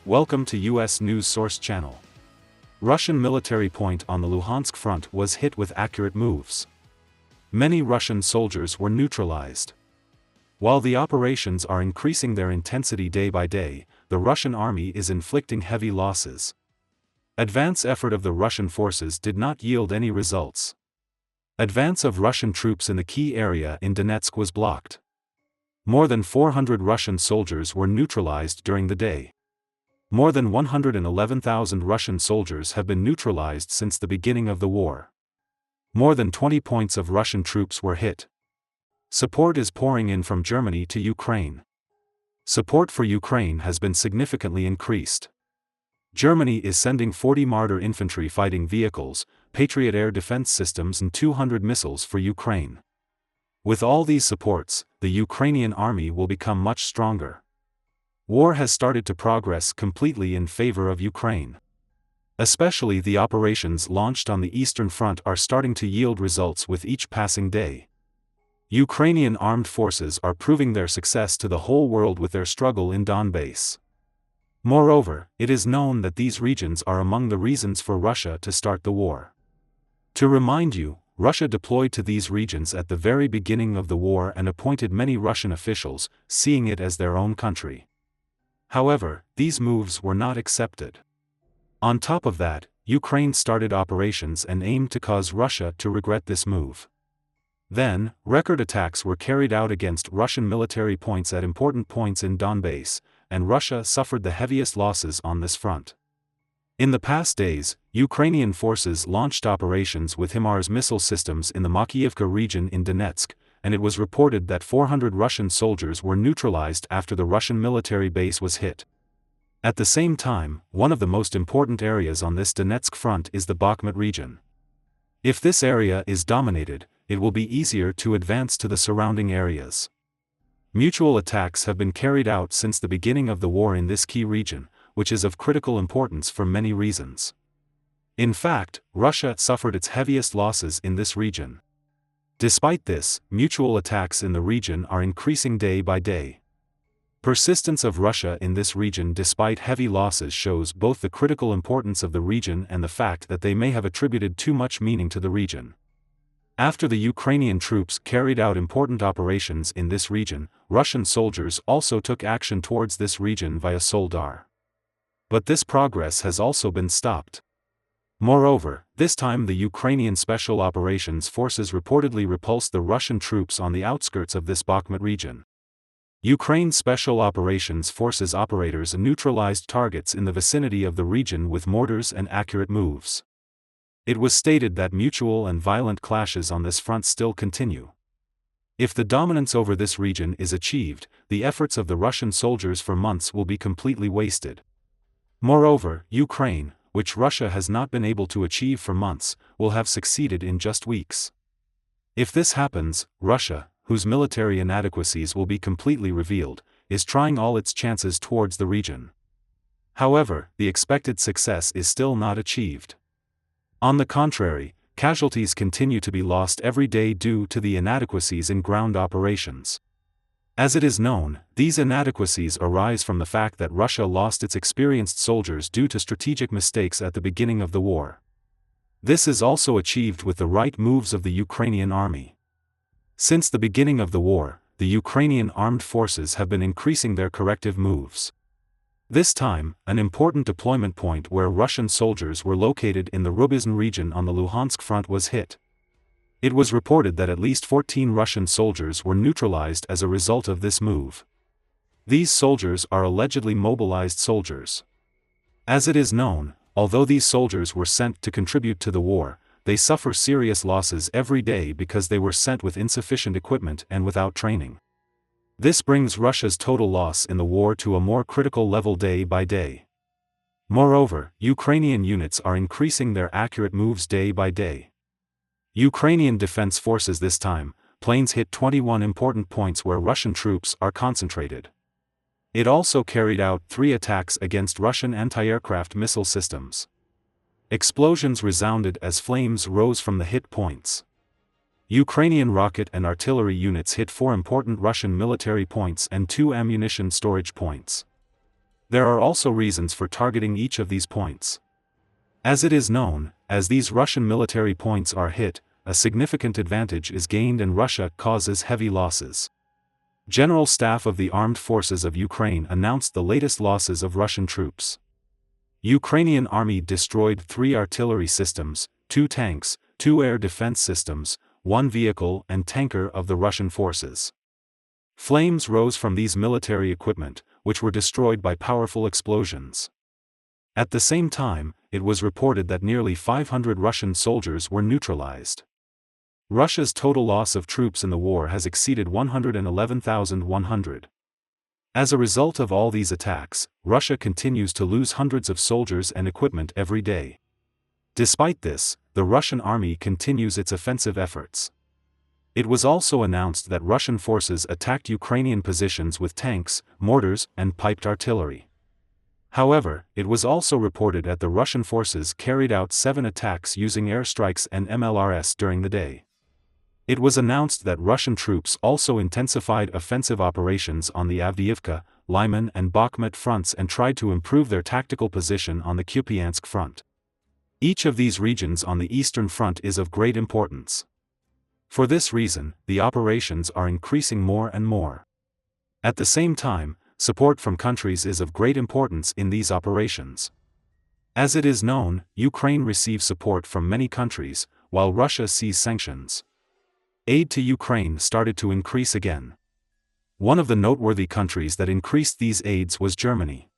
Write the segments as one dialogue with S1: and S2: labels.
S1: Welcome to U.S. News Source Channel. Russian military point on the Luhansk front was hit with accurate moves. Many Russian soldiers were neutralized. While the operations are increasing their intensity day by day, the Russian army is inflicting heavy losses. Advance effort of the Russian forces did not yield any results. Advance of Russian troops in the key area in Donetsk was blocked. More than 400 Russian soldiers were neutralized during the day. More than 111,000 Russian soldiers have been neutralized since the beginning of the war. More than 20 points of Russian troops were hit. Support is pouring in from Germany to Ukraine. Support for Ukraine has been significantly increased. Germany is sending 40 Marder infantry fighting vehicles, Patriot air defense systems and 200 missiles for Ukraine. With all these supports, the Ukrainian army will become much stronger. War has started to progress completely in favor of Ukraine. Especially the operations launched on the Eastern Front are starting to yield results with each passing day. Ukrainian armed forces are proving their success to the whole world with their struggle in Donbass. Moreover, it is known that these regions are among the reasons for Russia to start the war. To remind you, Russia deployed to these regions at the very beginning of the war and appointed many Russian officials, seeing it as their own country. However, these moves were not accepted. On top of that, Ukraine started operations and aimed to cause Russia to regret this move. Then, record attacks were carried out against Russian military points at important points in Donbass, and Russia suffered the heaviest losses on this front. In the past days, Ukrainian forces launched operations with HIMARS missile systems in the Makiivka region in Donetsk, and it was reported that 400 Russian soldiers were neutralized after the Russian military base was hit. At the same time, one of the most important areas on this Donetsk front is the Bakhmut region. If this area is dominated, it will be easier to advance to the surrounding areas. Mutual attacks have been carried out since the beginning of the war in this key region, which is of critical importance for many reasons. In fact, Russia suffered its heaviest losses in this region. Despite this, mutual attacks in the region are increasing day by day. Persistence of Russia in this region despite heavy losses shows both the critical importance of the region and the fact that they may have attributed too much meaning to the region. After the Ukrainian troops carried out important operations in this region, Russian soldiers also took action towards this region via Soledar. But this progress has also been stopped. Moreover, this time the Ukrainian Special Operations Forces reportedly repulsed the Russian troops on the outskirts of this Bakhmut region. Ukraine's Special Operations Forces operators neutralized targets in the vicinity of the region with mortars and accurate moves. It was stated that mutual and violent clashes on this front still continue. If the dominance over this region is achieved, the efforts of the Russian soldiers for months will be completely wasted. Moreover, Ukraine, which Russia has not been able to achieve for months, will have succeeded in just weeks. If this happens, Russia, whose military inadequacies will be completely revealed, is trying all its chances towards the region. However, the expected success is still not achieved. On the contrary, casualties continue to be lost every day due to the inadequacies in ground operations. As it is known, these inadequacies arise from the fact that Russia lost its experienced soldiers due to strategic mistakes at the beginning of the war. This is also achieved with the right moves of the Ukrainian army. Since the beginning of the war, the Ukrainian armed forces have been increasing their corrective moves. This time, an important deployment point where Russian soldiers were located in the Rubizn region on the Luhansk front was hit. It was reported that at least 14 Russian soldiers were neutralized as a result of this move. These soldiers are allegedly mobilized soldiers. As it is known, although these soldiers were sent to contribute to the war, they suffer serious losses every day because they were sent with insufficient equipment and without training. This brings Russia's total loss in the war to a more critical level day by day. Moreover, Ukrainian units are increasing their accurate moves day by day. Ukrainian defense forces this time, planes hit 21 important points where Russian troops are concentrated. It also carried out 3 attacks against Russian anti-aircraft missile systems. Explosions resounded as flames rose from the hit points. Ukrainian rocket and artillery units hit 4 important Russian military points and 2 ammunition storage points. There are also reasons for targeting each of these points. As it is known, as these Russian military points are hit, a significant advantage is gained and Russia causes heavy losses. General Staff of the Armed Forces of Ukraine announced the latest losses of Russian troops. Ukrainian army destroyed 3 artillery systems, 2 tanks, 2 air defense systems, 1 vehicle and tanker of the Russian forces. Flames rose from these military equipment, which were destroyed by powerful explosions. At the same time, it was reported that nearly 500 Russian soldiers were neutralized. Russia's total loss of troops in the war has exceeded 111,100. As a result of all these attacks, Russia continues to lose hundreds of soldiers and equipment every day. Despite this, the Russian army continues its offensive efforts. It was also announced that Russian forces attacked Ukrainian positions with tanks, mortars, and piped artillery. However, it was also reported that the Russian forces carried out 7 attacks using airstrikes and MLRS during the day. It was announced that Russian troops also intensified offensive operations on the Avdiivka, Lyman and Bakhmut fronts and tried to improve their tactical position on the Kupiansk front. Each of these regions on the Eastern Front is of great importance. For this reason, the operations are increasing more and more. At the same time, support from countries is of great importance in these operations. As it is known, Ukraine receives support from many countries, while Russia sees sanctions. Aid to Ukraine started to increase again. One of the noteworthy countries that increased these aids was Germany.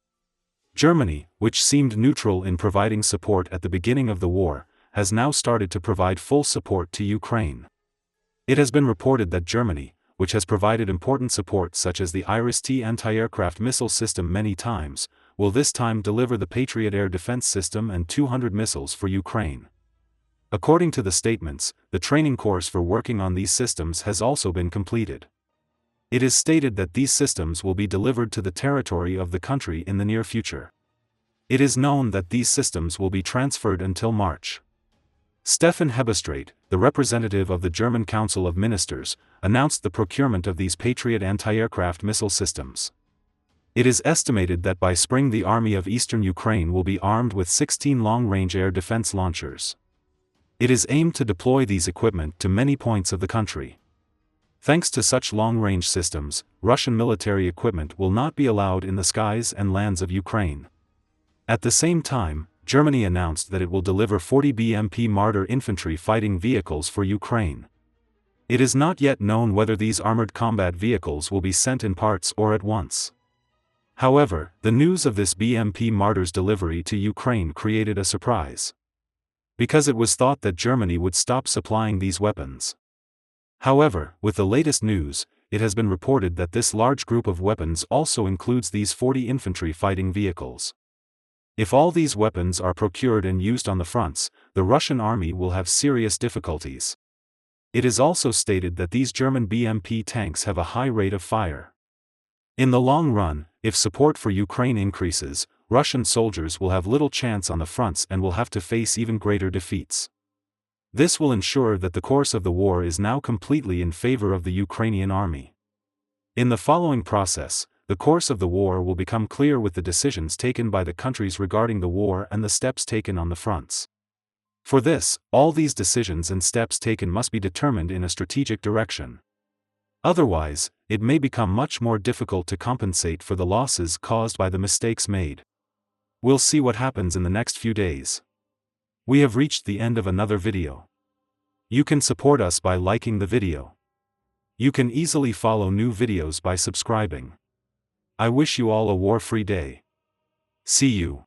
S1: Germany, which seemed neutral in providing support at the beginning of the war, has now started to provide full support to Ukraine. It has been reported that Germany, which has provided important support such as the Iris-T anti-aircraft missile system many times, will this time deliver the Patriot air defense system and 200 missiles for Ukraine. According to the statements, the training course for working on these systems has also been completed. It is stated that these systems will be delivered to the territory of the country in the near future. It is known that these systems will be transferred until March. Stefan Hebestreit, the representative of the German Council of Ministers, announced the procurement of these Patriot anti-aircraft missile systems. It is estimated that by spring the army of eastern Ukraine will be armed with 16 long-range air defense launchers. It is aimed to deploy these equipment to many points of the country. Thanks to such long-range systems, Russian military equipment will not be allowed in the skies and lands of Ukraine. At the same time, Germany announced that it will deliver 40 BMP Marder infantry fighting vehicles for Ukraine. It is not yet known whether these armored combat vehicles will be sent in parts or at once. However, the news of this BMP Marder's delivery to Ukraine created a surprise, because it was thought that Germany would stop supplying these weapons. However, with the latest news, it has been reported that this large group of weapons also includes these 40 infantry fighting vehicles. If all these weapons are procured and used on the fronts, the Russian army will have serious difficulties. It is also stated that these German BMP tanks have a high rate of fire. In the long run, if support for Ukraine increases, Russian soldiers will have little chance on the fronts and will have to face even greater defeats. This will ensure that the course of the war is now completely in favor of the Ukrainian army. In the following process, the course of the war will become clear with the decisions taken by the countries regarding the war and the steps taken on the fronts. For this, all these decisions and steps taken must be determined in a strategic direction. Otherwise, it may become much more difficult to compensate for the losses caused by the mistakes made. We'll see what happens in the next few days. We have reached the end of another video. You can support us by liking the video. You can easily follow new videos by subscribing. I wish you all a war-free day. See you.